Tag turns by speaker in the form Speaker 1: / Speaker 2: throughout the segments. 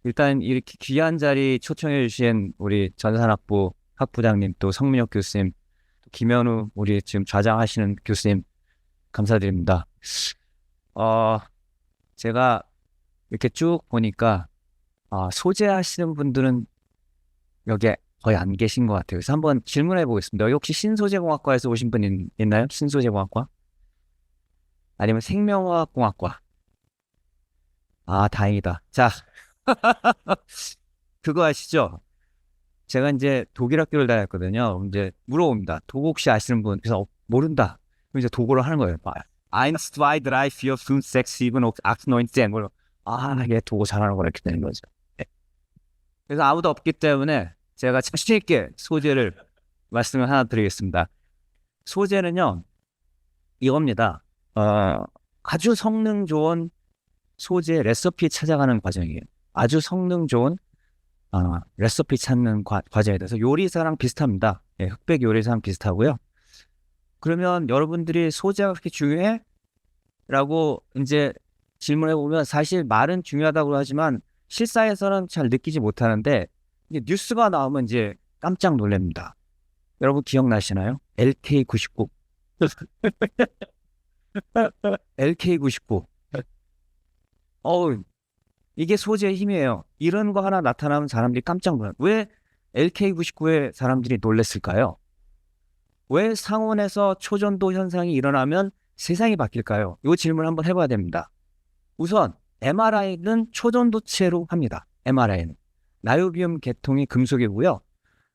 Speaker 1: 일단 이렇게 귀한 자리 초청해 주신 우리 전산학부 학부장님 또 성민혁 교수님, 또 김현우 우리 지금 좌장하시는 교수님 감사드립니다. 어, 제가 이렇게 쭉 보니까 소재하시는 분들은 여기에 거의 안 계신 것 같아요. 그래서 한번 질문해 보겠습니다. 여기 혹시 신소재공학과에서 오신 분 있나요? 신소재공학과? 아니면 생명화학공학과? 아, 다행이다. 자, 그거 아시죠? 제가 이제 독일 학교를 다녔거든요. 이제 물어봅니다. 독어 혹시 아시는 분? 그래서 모른다. 그럼 이제 독어를 하는 거예요. Eins, zwei, drei, vier, fünf, sechs, sieben, acht, neun, zehn. 얘 독어 잘하는 거라 이렇게 되는 거죠. 네. 그래서 아무도 없기 때문에 제가 자신 있게 소재를 말씀을 하나 드리겠습니다. 소재는요, 이겁니다. 아주 성능 좋은 소재 레시피 찾아가는 과정이에요. 아주 성능 좋은 레시피 찾는 과정에 대해서 요리사랑 비슷합니다. 예, 흑백 요리사랑 비슷하고요. 그러면 여러분들이 소재가 그렇게 중요해? 라고 이제 질문해 보면 사실 말은 중요하다고 하지만 실사에서는 잘 느끼지 못하는데 이게 뉴스가 나오면 이제 깜짝 놀랍니다. 여러분 기억나시나요? LK99. LK99. 어우, 이게 소재의 힘이에요. 이런 거 하나 나타나면 사람들이 깜짝 놀라요. 왜 LK99에 사람들이 놀랐을까요? 왜 상온에서 초전도 현상이 일어나면 세상이 바뀔까요? 이 질문 한번 해봐야 됩니다. 우선 MRI는 초전도체로 합니다. MRI는. 나요비움 계통이 금속이고요.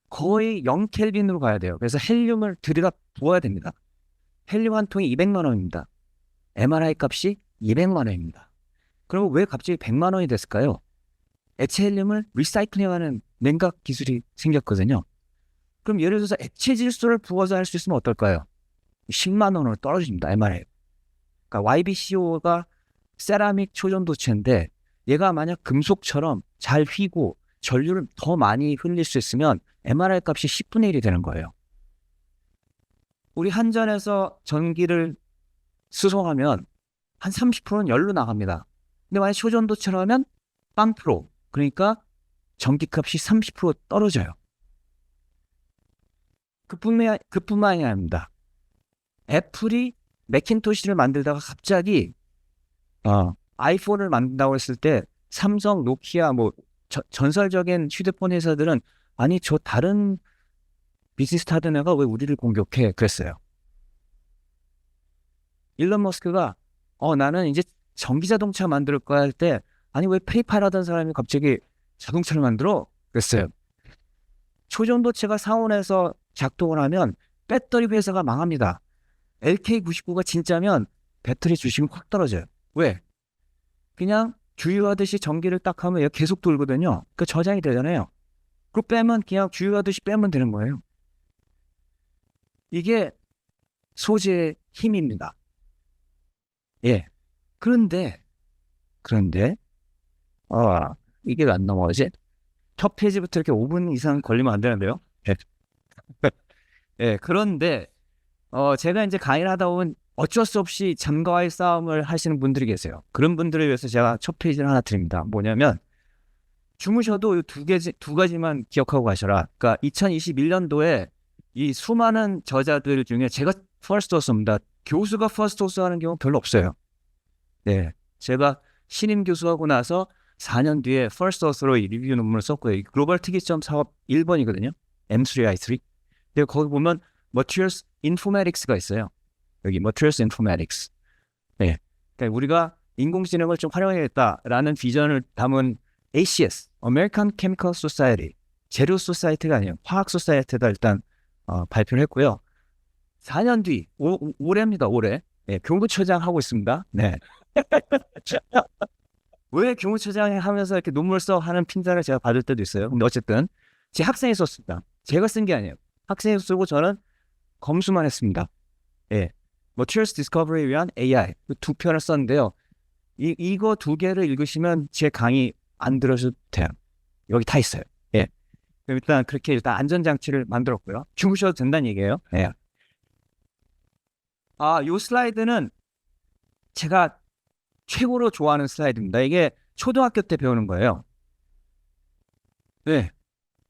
Speaker 1: 거의 0켈빈으로 가야 돼요. 그래서 헬륨을 들여다 부어야 됩니다. 헬륨 한 통이 200만 원입니다. MRI 값이 200만 원입니다. 그럼 왜 갑자기 100만 원이 됐을까요? 액체 헬륨을 리사이클링하는 냉각 기술이 생겼거든요. 그럼 예를 들어서 액체 질소를 부어서 할 수 있으면 어떨까요? 10만 원으로 떨어집니다. MRI. 그러니까 YBCO가 세라믹 초전도체인데 얘가 만약 금속처럼 잘 휘고 전류를 더 많이 흘릴 수 있으면 MRI 값이 10분의 1이 되는 거예요. 우리 한전에서 전기를 수송하면 한 30%는 열로 나갑니다. 근데 만약 초전도체로 하면 0%. 그러니까 전기값이 30% 떨어져요. 그뿐만이 아닙니다. 애플이 맥킨토시를 만들다가 갑자기 아이폰을 만든다고 했을 때 삼성, 노키아 전설적인 휴대폰 회사들은 아니 저 다른 비즈니스 하던 애가 왜 우리를 공격해? 그랬어요. 일론 머스크가 나는 이제 전기자동차 만들 거야 할 때 아니 왜 페이팔 하던 사람이 갑자기 자동차를 만들어? 그랬어요. 초전도체가 상온에서 작동을 하면 배터리 회사가 망합니다. LK99가 진짜면 배터리 주식은 확 떨어져요. 왜? 그냥 주유하듯이 전기를 딱 하면 얘가 계속 돌거든요. 그 저장이 되잖아요. 그거 빼면 그냥 주유하듯이 빼면 되는 거예요. 이게 소재의 힘입니다. 예. 그런데, 아, 이게 왜 안 넘어가지? 첫 페이지부터 이렇게 5분 이상 걸리면 안 되는데요? 예. 예, 그런데, 제가 이제 강의를 하다 보면 어쩔 수 없이 잠과의 싸움을 하시는 분들이 계세요. 그런 분들을 위해서 제가 첫 페이지를 하나 드립니다. 뭐냐면, 주무셔도 두 가지만 기억하고 가셔라. 그러니까 2021년도에 이 수많은 저자들 중에 제가 퍼스트 소스입니다. 교수가 퍼스트 소스 하는 경우 별로 없어요. 네. 제가 신임 교수하고 나서 4년 뒤에 퍼스트 소스로 이 리뷰 논문을 썼고요. 글로벌 특이점 사업 1번이거든요. M3I3. 근데 거기 보면 Materials Informatics가 있어요. 여기 Materials Informatics. 네. 그러니까 우리가 인공지능을 좀 활용해야겠다라는 비전을 담은 ACS, American Chemical Society, 재료 소사이티가 아니에요. 화학 소사이티다 일단 발표를 했고요. 4년 뒤, 올해입니다, 올해. 네, 교무처장 하고 있습니다. 네. 왜 교무처장 하면서 이렇게 논문을 써 하는 핀잔을 제가 받을 때도 있어요. 근데 어쨌든 제 학생이 썼습니다. 제가 쓴 게 아니에요. 학생이 쓰고 저는 검수만 했습니다. 예. Materials Discovery에 위한 AI 두 편을 썼는데요. 이거 두 개를 읽으시면 제 강의 안 들으셔도 돼요. 여기 다 있어요. 예. 일단 그렇게 일단 안전장치를 만들었고요. 주무셔도 된다는 얘기예요. 예. 요 슬라이드는 제가 최고로 좋아하는 슬라이드입니다. 이게 초등학교 때 배우는 거예요. 네.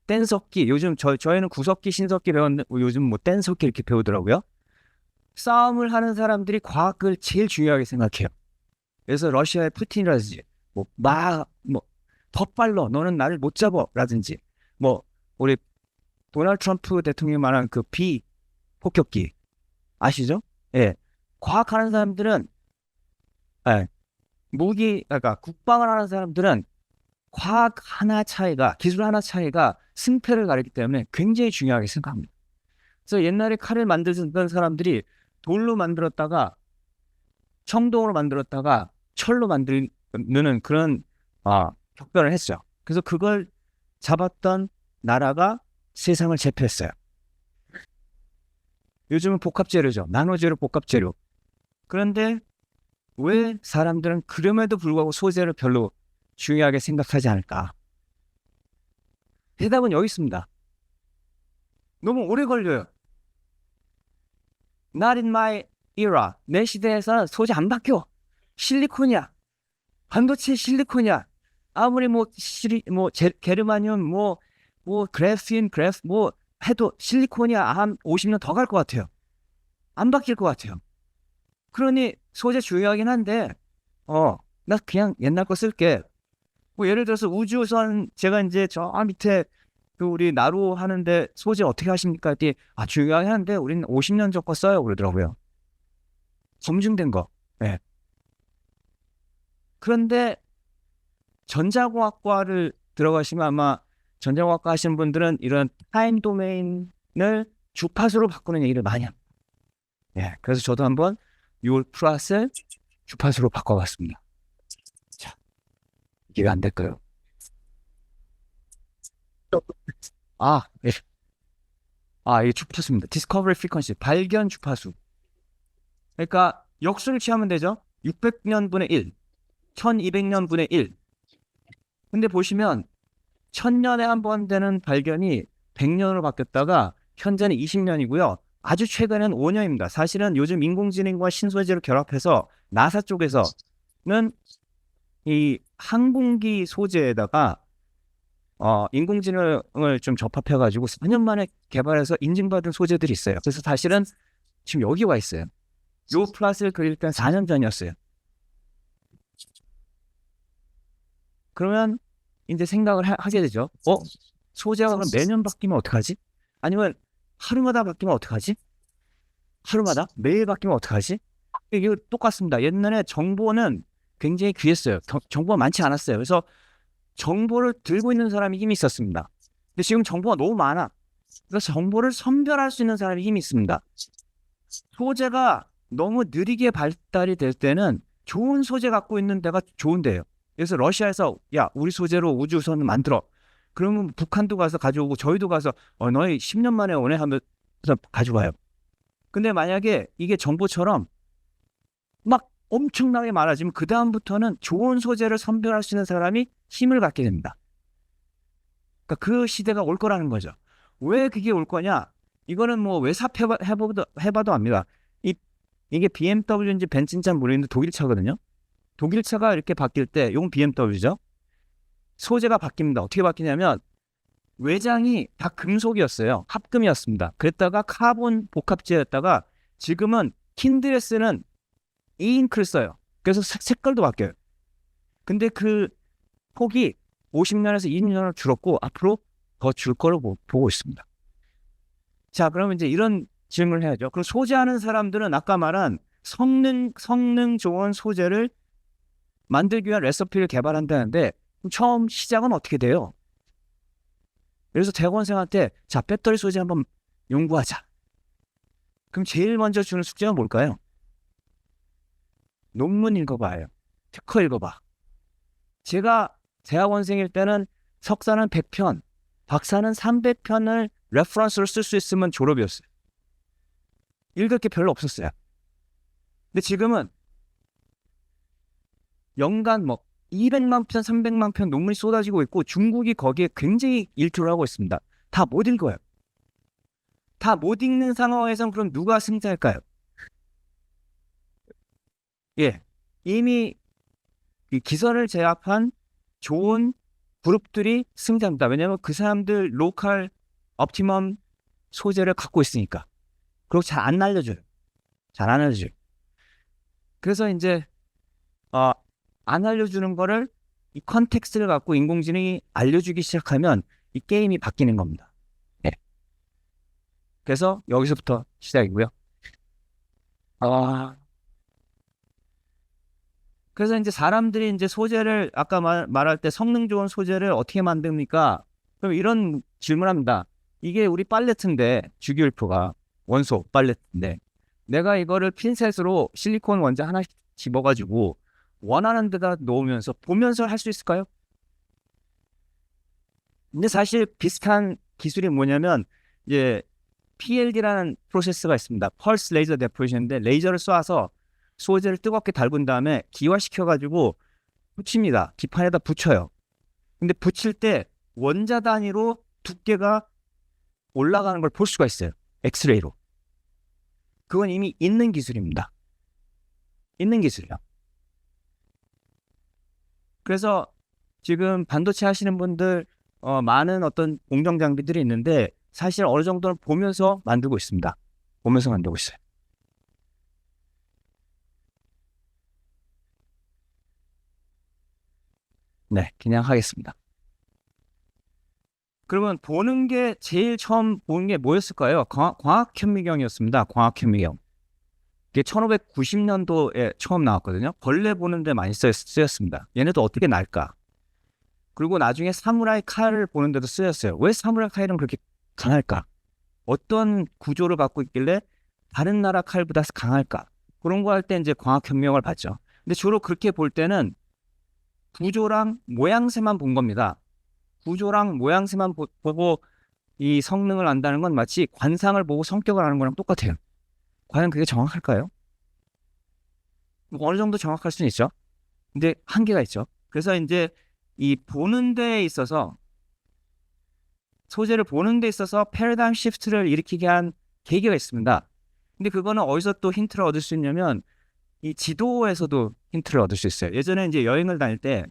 Speaker 1: 뗀석기. 요즘 저희는 구석기, 신석기 배웠는데 요즘 뭐 뗀석기 이렇게 배우더라고요. 싸움을 하는 사람들이 과학을 제일 중요하게 생각해요. 그래서 러시아의 푸틴이라든지 더 빨라 너는 나를 못 잡아라든지 뭐 우리 도널드 트럼프 대통령이 말한 그 비폭격기 아시죠? 예. 과학하는 사람들은 예. 그러니까 국방을 하는 사람들은 과학 하나 차이가, 기술 하나 차이가 승패를 가리기 때문에 굉장히 중요하게 생각합니다. 그래서 옛날에 칼을 만들던 사람들이 돌로 만들었다가 청동으로 만들었다가 철로 만드는 그런 격변을 했어요. 그래서 그걸 잡았던 나라가 세상을 제패했어요. 요즘은 복합재료죠. 나노재료, 복합재료. 그런데 왜 사람들은 그럼에도 불구하고 소재를 별로 중요하게 생각하지 않을까? 대답은 여기 있습니다. 너무 오래 걸려요. Not in my era. 내 시대에서 소재 안 바뀌어. 실리콘이야. 반도체 실리콘이야. 아무리 게르마늄, 그래핀, 해도 실리콘이야. 한 50년 더 갈 것 같아요. 안 바뀔 것 같아요. 그러니 소재 중요하긴 한데, 나 그냥 옛날 거 쓸게. 예를 들어서 우주선 제가 이제 저 밑에 그 우리 나로 하는데 소재 어떻게 하십니까? 했더니 중요하긴 한데 우리는 50년 전 거 써요 그러더라고요. 검증된 거. 네. 그런데 전자공학과를 들어가시면 아마 전자공학과 하시는 분들은 이런 타임 도메인을 주파수로 바꾸는 얘기를 많이 합니다. 예, 그래서 저도 한번 요 플러스를 주파수로 바꿔봤습니다. 자, 이해가 안 될까요? 예. 이게 주파수입니다. Discovery Frequency, 발견 주파수. 그러니까 역수를 취하면 되죠. 600년분의 1, 1200년분의 1. 근데 보시면 1000년에 한 번 되는 발견이 100년으로 바뀌었다가 현재는 20년이고요. 아주 최근엔 5년입니다. 사실은 요즘 인공지능과 신소재를 결합해서 나사 쪽에서는 이 항공기 소재에다가 인공지능을 좀 접합해가지고 4년 만에 개발해서 인증받은 소재들이 있어요. 그래서 사실은 지금 여기 와 있어요. 요 플러스를 그릴 땐 4년 전이었어요. 그러면 이제 생각을 하게 되죠. 소재가 그럼 매년 바뀌면 어떡하지? 아니면 하루마다 바뀌면 어떡하지? 하루마다? 매일 바뀌면 어떡하지? 이게 똑같습니다. 옛날에 정보는 굉장히 귀했어요. 정보가 많지 않았어요. 그래서 정보를 들고 있는 사람이 힘이 있었습니다. 근데 지금 정보가 너무 많아. 그래서 정보를 선별할 수 있는 사람이 힘이 있습니다. 소재가 너무 느리게 발달이 될 때는 좋은 소재 갖고 있는 데가 좋은데요. 그래서 러시아에서 우리 소재로 우주선을 만들어. 그러면 북한도 가서 가져오고 저희도 가서 너희 10년 만에 오네 하면서 가져와요. 근데 만약에 이게 정보처럼 막 엄청나게 많아지면 그 다음부터는 좋은 소재를 선별할 수 있는 사람이 힘을 갖게 됩니다. 그러니까 그 시대가 올 거라는 거죠. 왜 그게 올 거냐? 이거는 외삽해봐도 압니다. 이게 BMW인지 벤츠인지 모르겠는데 독일 차거든요. 독일 차가 이렇게 바뀔 때 이건 BMW죠. 소재가 바뀝니다. 어떻게 바뀌냐면 외장이 다 금속이었어요. 합금이었습니다. 그랬다가 카본 복합재였다가 지금은 킨들에 쓰는 이잉크를 써요. 그래서 색깔도 바뀌어요. 근데 그 폭이 50년에서 20년으로 줄었고 앞으로 더 줄 거로 보고 있습니다. 자, 그러면 이제 이런 질문을 해야죠. 그럼 소재하는 사람들은 아까 말한 성능 좋은 소재를 만들기 위한 레시피를 개발한다는데 처음 시작은 어떻게 돼요? 그래서 대학원생한테 배터리 소재 한번 연구하자. 그럼 제일 먼저 주는 숙제가 뭘까요? 논문 읽어봐요. 특허 읽어봐. 제가 대학원생일 때는 석사는 100편, 박사는 300편을 레퍼런스로 쓸 수 있으면 졸업이었어요. 읽을 게 별로 없었어요. 근데 지금은 연간 200만 편, 300만 편 논문이 쏟아지고 있고 중국이 거기에 굉장히 일조를 하고 있습니다. 다 못 읽어요. 다 못 읽는 상황에선 그럼 누가 승자일까요? 예, 이미 이 기선을 제압한 좋은 그룹들이 승자입니다. 왜냐하면 그 사람들 로컬 옵티멈 소재를 갖고 있으니까. 그리고 잘 안 알려줘요. 잘 안 알려줘요. 그래서 이제 안 알려주는 거를 이 컨텍스트를 갖고 인공지능이 알려주기 시작하면 이 게임이 바뀌는 겁니다. 네. 그래서 여기서부터 시작이고요. 그래서 이제 사람들이 이제 소재를 아까 말할 때 성능 좋은 소재를 어떻게 만듭니까? 그럼 이런 질문합니다. 이게 우리 팔레트인데 주기율표가 원소 팔레트인데 내가 이거를 핀셋으로 실리콘 원자 하나씩 집어가지고 원하는 데다 놓으면서 보면서 할 수 있을까요? 근데 사실 비슷한 기술이 뭐냐면 이제 PLD라는 프로세스가 있습니다. 펄스 레이저 데포지션인데 레이저를 쏴서 소재를 뜨겁게 달군 다음에 기화시켜가지고 붙입니다. 기판에다 붙여요. 근데 붙일 때 원자 단위로 두께가 올라가는 걸 볼 수가 있어요. 엑스레이로. 그건 이미 있는 기술입니다. 있는 기술이야. 그래서 지금 반도체 하시는 분들 많은 어떤 공정 장비들이 있는데 사실 어느 정도는 보면서 만들고 있습니다. 보면서 만들고 있어요. 네, 그냥 하겠습니다. 그러면 보는 게 제일 처음 보는 게 뭐였을까요? 광학현미경이었습니다. 광학현미경. 이게 1590년도에 처음 나왔거든요. 벌레 보는데 많이 쓰였습니다. 얘네도 어떻게 날까? 그리고 나중에 사무라이 칼을 보는데도 쓰였어요. 왜 사무라이 칼은 그렇게 강할까? 어떤 구조를 갖고 있길래 다른 나라 칼보다 강할까? 그런 거 할 때 이제 광학현미경을 봤죠. 근데 주로 그렇게 볼 때는 구조랑 모양새만 본 겁니다. 구조랑 모양새만 보고 이 성능을 안다는 건 마치 관상을 보고 성격을 아는 거랑 똑같아요. 과연 그게 정확할까요? 뭐 어느 정도 정확할 수는 있죠. 근데 한계가 있죠. 그래서 이제 이 보는 데에 있어서 소재를 보는 데 있어서 패러다임 시프트를 일으키게 한 계기가 있습니다. 근데 그거는 어디서 또 힌트를 얻을 수 있냐면 이 지도에서도 힌트를 얻을 수 있어요. 예전에 이제 여행을 다닐 때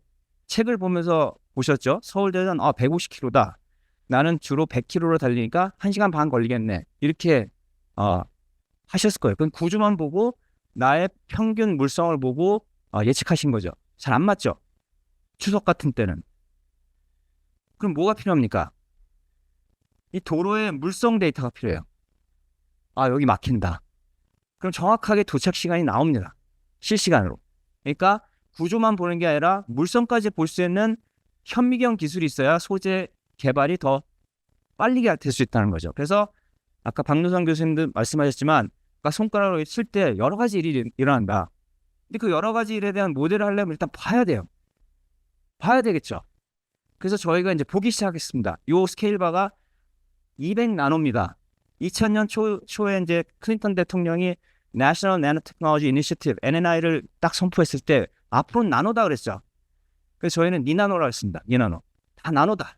Speaker 1: 책을 보면서 보셨죠? 서울대는 150km다. 나는 주로 100km로 달리니까 1시간 반 걸리겠네. 이렇게 하셨을 거예요. 그럼 구조만 보고 나의 평균 물성을 보고 예측하신 거죠. 잘 안 맞죠? 추석 같은 때는. 그럼 뭐가 필요합니까? 이 도로에 물성 데이터가 필요해요. 여기 막힌다. 그럼 정확하게 도착 시간이 나옵니다. 실시간으로. 그러니까 구조만 보는 게 아니라 물성까지 볼 수 있는 현미경 기술이 있어야 소재 개발이 더 빨리 될 수 있다는 거죠. 그래서 아까 박노상 교수님도 말씀하셨지만 아까 손가락으로 칠 때 여러 가지 일이 일어난다. 근데 그 여러 가지 일에 대한 모델을 하려면 일단 봐야 돼요. 봐야 되겠죠. 그래서 저희가 이제 보기 시작했습니다. 이 스케일 바가 200나노입니다. 2000년 초에 이제 클린턴 대통령이 National Nanotechnology Initiative (NNI를) 딱 선포했을 때 앞으로 나노다 그랬죠. 그래서 저희는 니나노라고 했습니다. 니나노. 다 나노다.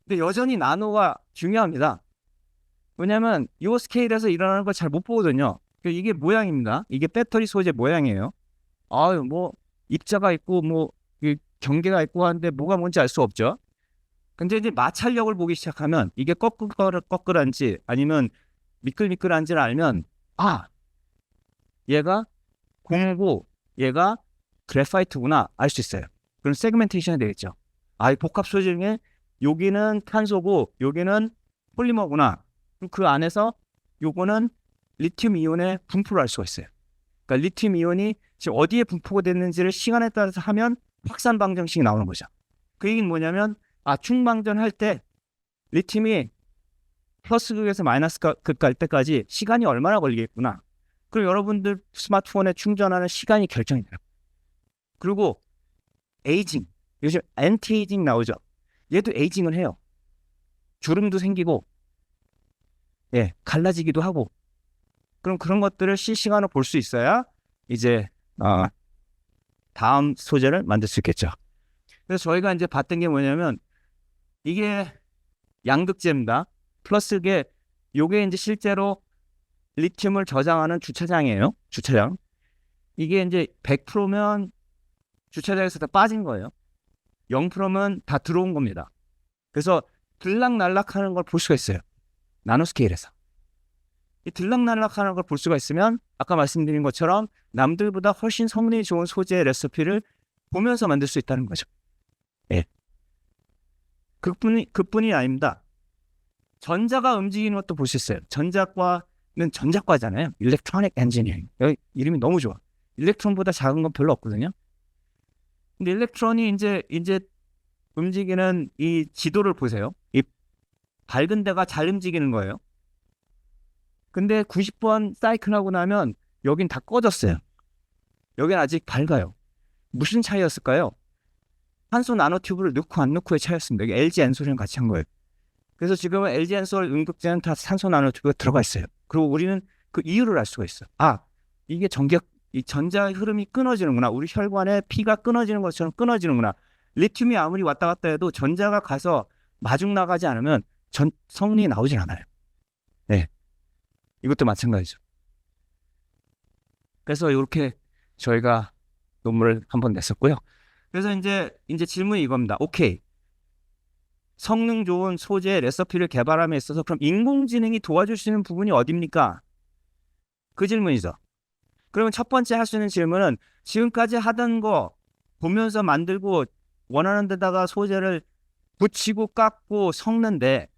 Speaker 1: 근데 여전히 나노가 중요합니다. 왜냐하면 이 스케일에서 일어나는 걸 잘 못 보거든요. 이게 모양입니다. 이게 배터리 소재 모양이에요. 뭐 입자가 있고 뭐 경계가 있고 하는데 뭐가 뭔지 알 수 없죠. 근데 이제 마찰력을 보기 시작하면 이게 꺼끌한지 아니면 미끌미끌한지를 알면 얘가 공이고 얘가 그래파이트구나 알 수 있어요. 그럼 세그멘테이션이 되겠죠. 이 복합 소재 중에 여기는 탄소고 여기는 폴리머구나. 그럼 그 안에서 요거는 리튬 이온의 분포를 알 수가 있어요. 그러니까 리튬 이온이 지금 어디에 분포가 됐는지를 시간에 따라서 하면 확산 방정식이 나오는 거죠. 그 얘기는 뭐냐면 충방전 할 때 리튬이 플러스 극에서 마이너스 극 갈 때까지 시간이 얼마나 걸리겠구나. 그리고 여러분들 스마트폰에 충전하는 시간이 결정이 돼요. 그리고 에이징, 요즘 엔티에이징 나오죠. 얘도 에이징을 해요. 주름도 생기고 갈라지기도 하고. 그럼 그런 것들을 실시간으로 볼 수 있어야 이제 다음 소재를 만들 수 있겠죠. 그래서 저희가 이제 봤던 게 뭐냐면 이게 양극재입니다. 플러스 요게 이제 실제로 리튬을 저장하는 주차장이에요. 주차장. 이게 이제 100%면 주차장에서 다 빠진 거예요. 0%면 다 들어온 겁니다. 그래서 들락날락하는 걸 볼 수가 있어요. 나노스케일에서. 이 들락날락하는 걸 볼 수가 있으면 아까 말씀드린 것처럼 남들보다 훨씬 성능이 좋은 소재의 레시피를 보면서 만들 수 있다는 거죠. 예. 그뿐이 아닙니다. 전자가 움직이는 것도 볼 수 있어요. 전자과는 전자과잖아요. 일렉트로닉 엔지니어링. 여기 이름이 너무 좋아. 일렉트론보다 작은 건 별로 없거든요. 근데 일렉트론이 이제 움직이는 이 지도를 보세요. 이 밝은 데가 잘 움직이는 거예요. 근데 90번 사이클하고 나면 여긴 다 꺼졌어요. 여긴 아직 밝아요. 무슨 차이였을까요? 탄소 나노튜브를 넣고 안 넣고의 차이였습니다. 이게 LG 엔솔이랑 같이 한 거예요. 그래서 지금은 LG 엔솔 응급제는 다 탄소 나노튜브가 들어가 있어요. 그리고 우리는 그 이유를 알 수가 있어요. 아, 이게 이 전자 흐름이 끊어지는구나. 우리 혈관에 피가 끊어지는 것처럼 끊어지는구나. 리튬이 아무리 왔다 갔다 해도 전자가 가서 마중 나가지 않으면 성능이 나오질 않아요. 네, 이것도 마찬가지죠. 그래서 이렇게 저희가 논문을 한번 냈었고요. 그래서 이제 질문이 이겁니다. 오케이. 성능 좋은 소재 레시피를 개발함에 있어서 그럼 인공지능이 도와줄 수 있는 부분이 어딥니까? 그 질문이죠. 그러면 첫 번째 할 수 있는 질문은 지금까지 하던 거 보면서 만들고 원하는 데다가 소재를 붙이고 깎고 섞는데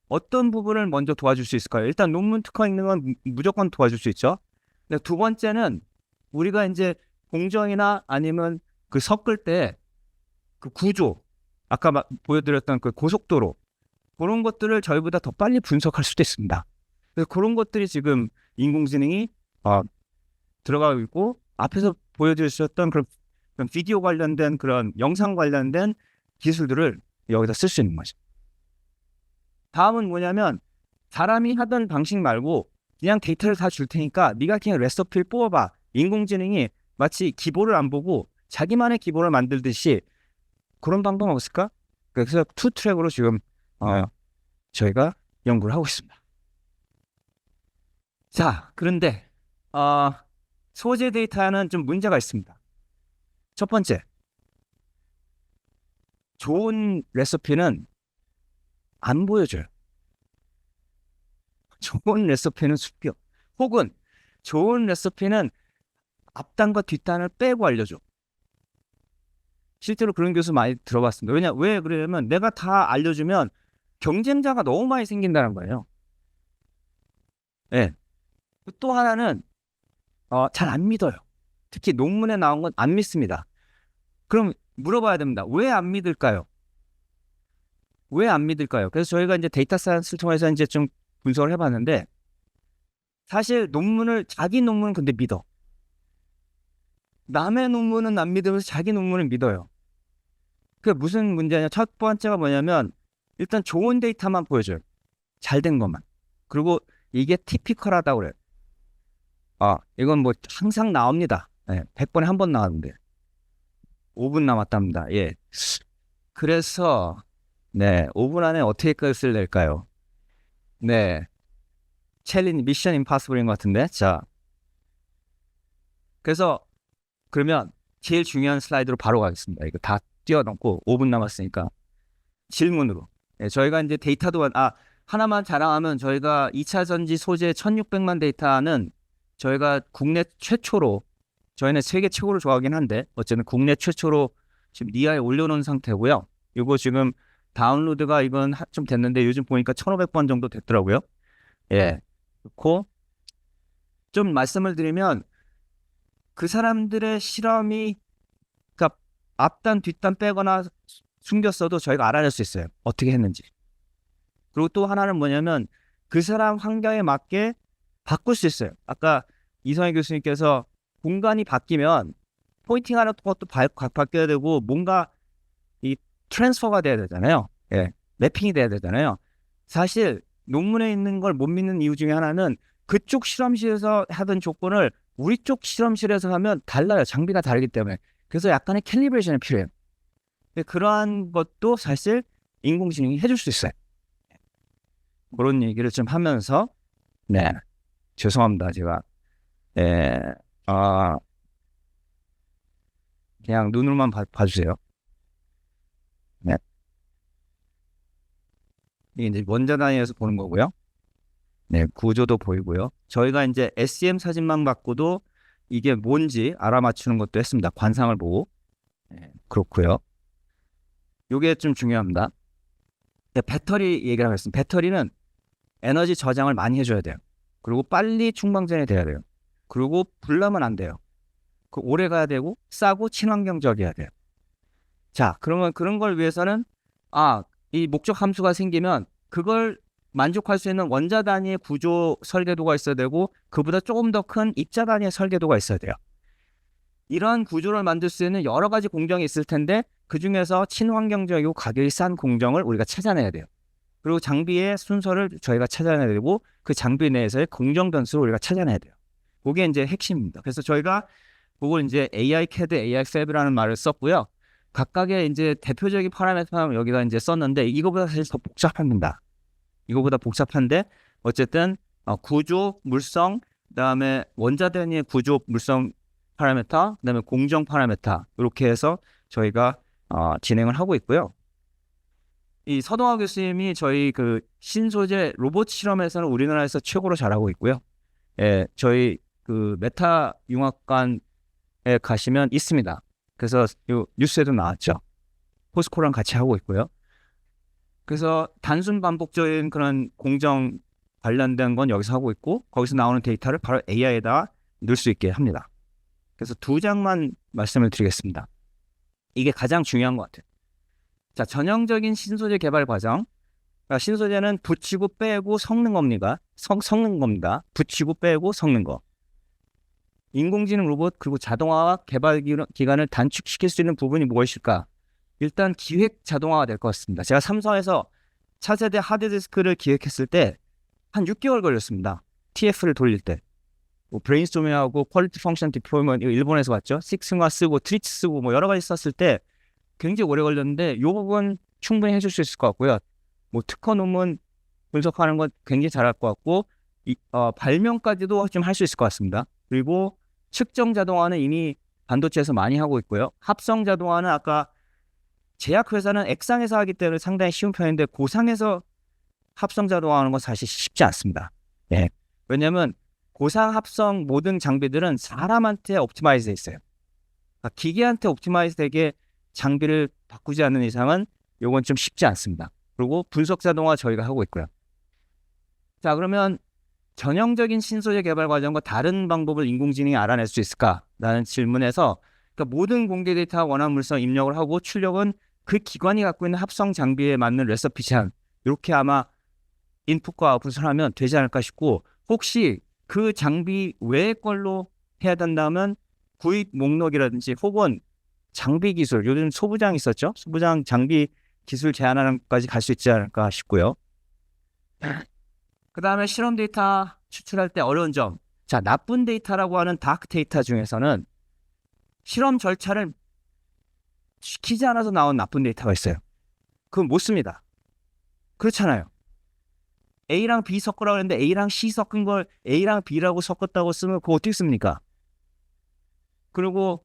Speaker 1: 어떤 부분을 먼저 도와줄 수 있을까요? 일단 논문 특허 읽는 건 무조건 도와줄 수 있죠. 근데 두 번째는 우리가 이제 공정이나 아니면 그 섞을 때 그 구조, 아까 보여드렸던 그 고속도로, 그런 것들을 저희보다 더 빨리 분석할 수도 있습니다. 그래서 그런 것들이 지금 인공지능이 들어가고 있고, 앞에서 보여주셨던 그런 비디오 관련된 그런 영상 관련된 기술들을 여기다 쓸 수 있는 거죠. 다음은 뭐냐면 사람이 하던 방식 말고 그냥 데이터를 다 줄 테니까 네가 그냥 레시피를 뽑아봐. 인공지능이 마치 기보를 안 보고 자기만의 기보를 만들듯이 그런 방법 없을까? 그래서 투 트랙으로 지금 저희가 연구를 하고 있습니다. 자, 그런데 소재 데이터에는 좀 문제가 있습니다. 첫 번째, 좋은 레시피는 안 보여줘요. 좋은 레시피는 숲이요. 혹은 좋은 레시피는 앞단과 뒷단을 빼고 알려줘. 실제로 그런 교수 많이 들어봤습니다. 왜 그러냐면 내가 다 알려주면 경쟁자가 너무 많이 생긴다는 거예요. 네. 또 하나는 잘 안 믿어요. 특히 논문에 나온 건 안 믿습니다. 그럼 물어봐야 됩니다. 왜 안 믿을까요? 왜 안 믿을까요? 그래서 저희가 이제 데이터 사이언스를 통해서 이제 좀 분석을 해봤는데 사실 자기 논문은 근데 믿어. 남의 논문은 안 믿으면서 자기 논문은 믿어요. 그게 무슨 문제냐? 첫 번째가 뭐냐면 일단 좋은 데이터만 보여줘요. 잘된 것만. 그리고 이게 티피컬하다고 그래요. 이건 뭐 항상 나옵니다. 네, 100번에 한 번 나왔는데 5분 남았답니다. 예. 그래서 네, 5분 안에 어떻게 끝을 낼까요? 네. 미션 임파서블인 것 같은데. 자. 그래서 그러면 제일 중요한 슬라이드로 바로 가겠습니다. 이거 다 뛰어넘고 5분 남았으니까 질문으로. 네, 저희가 이제 데이터도 하나만 자랑하면 저희가 2차 전지 소재 1600만 데이터는 저희가 국내 최초로, 저희는 세계 최고로 좋아하긴 한데 어쨌든 국내 최초로 지금 니아에 올려놓은 상태고요. 이거 지금 다운로드가 이건 좀 됐는데 요즘 보니까 1500번 정도 됐더라고요. 예. 그렇고 좀 말씀을 드리면 그 사람들의 실험이 그러니까 앞단 뒷단 빼거나 숨겼어도 저희가 알아낼 수 있어요. 어떻게 했는지. 그리고 또 하나는 뭐냐면 그 사람 환경에 맞게 바꿀 수 있어요. 아까 이성희 교수님께서 공간이 바뀌면 포인팅하는 것도 바뀌어야 되고 뭔가 이 트랜스퍼가 돼야 되잖아요. 예, 매핑이 돼야 되잖아요. 사실 논문에 있는 걸 못 믿는 이유 중에 하나는 그쪽 실험실에서 하던 조건을 우리 쪽 실험실에서 하면 달라요. 장비가 다르기 때문에. 그래서 약간의 캘리브레이션이 필요해요. 그러한 것도 사실 인공지능이 해줄 수 있어요. 그런 얘기를 좀 하면서 네, 죄송합니다. 제가 그냥 눈으로만 봐주세요. 이게 이제 원자 단위에서 보는 거고요. 네, 구조도 보이고요. 저희가 이제 SEM 사진만 갖고도 이게 뭔지 알아맞추는 것도 했습니다. 관상을 보고. 네, 그렇고요. 이게 좀 중요합니다. 네, 배터리 얘기를 하겠습니다. 배터리는 에너지 저장을 많이 해줘야 돼요. 그리고 빨리 충방전이 돼야 돼요. 그리고 불나면 안 돼요. 오래 가야 되고 싸고 친환경적이어야 돼요. 자, 그러면 그런 걸 위해서는 이 목적 함수가 생기면 그걸 만족할 수 있는 원자 단위의 구조 설계도가 있어야 되고 그보다 조금 더 큰 입자 단위의 설계도가 있어야 돼요. 이러한 구조를 만들 수 있는 여러 가지 공정이 있을 텐데 그 중에서 친환경적이고 가격이 싼 공정을 우리가 찾아내야 돼요. 그리고 장비의 순서를 저희가 찾아내야 되고 그 장비 내에서의 공정 변수를 우리가 찾아내야 돼요. 그게 이제 핵심입니다. 그래서 저희가 그걸 이제 AI CAD, AI Fab이라는 말을 썼고요. 각각의 이제 대표적인 파라미터를 여기다 이제 썼는데 이거보다 사실 더 복잡합니다. 이거보다 복잡한데 어쨌든 구조, 물성, 그다음에 원자 단위의 구조, 물성 파라미터, 그다음에 공정 파라미터 이렇게 해서 저희가 진행을 하고 있고요. 이 서동화 교수님이 저희 그 신소재 로봇 실험에서는 우리나라에서 최고로 잘하고 있고요. 예, 저희 그 메타 융합관에 가시면 있습니다. 그래서 요 뉴스에도 나왔죠. 포스코랑 같이 하고 있고요. 그래서 단순 반복적인 그런 공정 관련된 건 여기서 하고 있고 거기서 나오는 데이터를 바로 AI에다 넣을 수 있게 합니다. 그래서 2장만 말씀을 드리겠습니다. 이게 가장 중요한 것 같아요. 자, 전형적인 신소재 개발 과정. 그러니까 신소재는 붙이고 빼고 섞는 겁니다. 섞는 겁니다. 붙이고 빼고 섞는 거. 인공지능 로봇 그리고 자동화와 개발 기간을 단축시킬 수 있는 부분이 무엇일까? 일단 기획 자동화가 될 것 같습니다. 제가 삼성에서 차세대 하드디스크를 기획했을 때 한 6개월 걸렸습니다. TF를 돌릴 때. 뭐 브레인스토밍하고 퀄리티 펑션 디플로이먼트 일본에서 봤죠. 식스마 쓰고 트리치 쓰고 뭐 여러 가지 썼을 때 굉장히 오래 걸렸는데 이 부분 충분히 해줄 수 있을 것 같고요. 뭐 특허 논문 분석하는 건 굉장히 잘할 것 같고 발명까지도 좀 할 수 있을 것 같습니다. 그리고 측정 자동화는 이미 반도체에서 많이 하고 있고요. 합성 자동화는 아까 제약회사는 액상에서 하기 때문에 상당히 쉬운 편인데 고상에서 합성 자동화하는 건 사실 쉽지 않습니다. 예. 왜냐하면 고상 합성 모든 장비들은 사람한테 옵티마이즈 돼 있어요. 그러니까 기계한테 옵티마이즈 되게 장비를 바꾸지 않는 이상은 이건 좀 쉽지 않습니다. 그리고 분석 자동화 저희가 하고 있고요. 자, 그러면 전형적인 신소재 개발 과정과 다른 방법을 인공지능이 알아낼 수 있을까라는 질문에서 그러니까 모든 공개 데이터 원한 물성 입력을 하고 출력은 그 기관이 갖고 있는 합성 장비에 맞는 레시피 제한 이렇게 아마 인풋과 아웃풋을 하면 되지 않을까 싶고 혹시 그 장비 외의 걸로 해야 된다면 구입 목록이라든지 혹은 장비 기술 요즘 소부장 있었죠? 소부장 장비 기술 제한하는 것까지 갈 수 있지 않을까 싶고요. 그 다음에 실험 데이터 추출할 때 어려운 점. 자, 나쁜 데이터라고 하는 다크 데이터 중에서는 실험 절차를 시키지 않아서 나온 나쁜 데이터가 있어요. 그건 못 씁니다. 그렇잖아요. A랑 B 섞으라고 했는데 A랑 C 섞은 걸 A랑 B라고 섞었다고 쓰면 그거 어떻게 씁니까? 그리고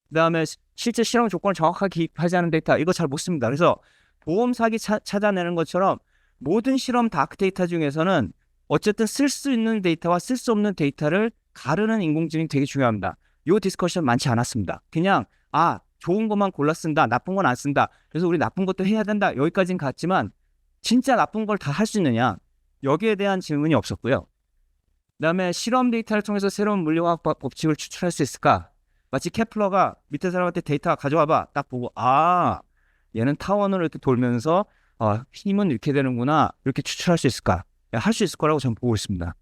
Speaker 1: 그다음에 실제 실험 조건을 정확하게 기입하지 않은 데이터 이거 잘 못 씁니다. 그래서 보험 사기 찾아내는 것처럼 모든 실험 다크 데이터 중에서는 어쨌든 쓸 수 있는 데이터와 쓸 수 없는 데이터를 가르는 인공지능이 되게 중요합니다. 이 디스커션 많지 않았습니다. 그냥 좋은 것만 골라 쓴다, 나쁜 건 안 쓴다. 그래서 우리 나쁜 것도 해야 된다. 여기까지는 갔지만 진짜 나쁜 걸 다 할 수 있느냐? 여기에 대한 질문이 없었고요. 그다음에 실험 데이터를 통해서 새로운 물리화학 법칙을 추출할 수 있을까? 마치 케플러가 밑에 사람한테 데이터 가져와봐. 딱 보고 얘는 타원으로 이렇게 돌면서 힘은 이렇게 되는구나. 이렇게 추출할 수 있을까? 할 수 있을 거라고 저는 보고 있습니다.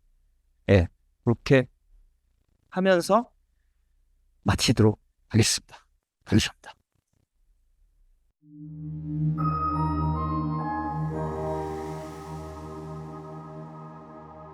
Speaker 1: 예, 그렇게 하면서 마치도록 하겠습니다. 감사합니다.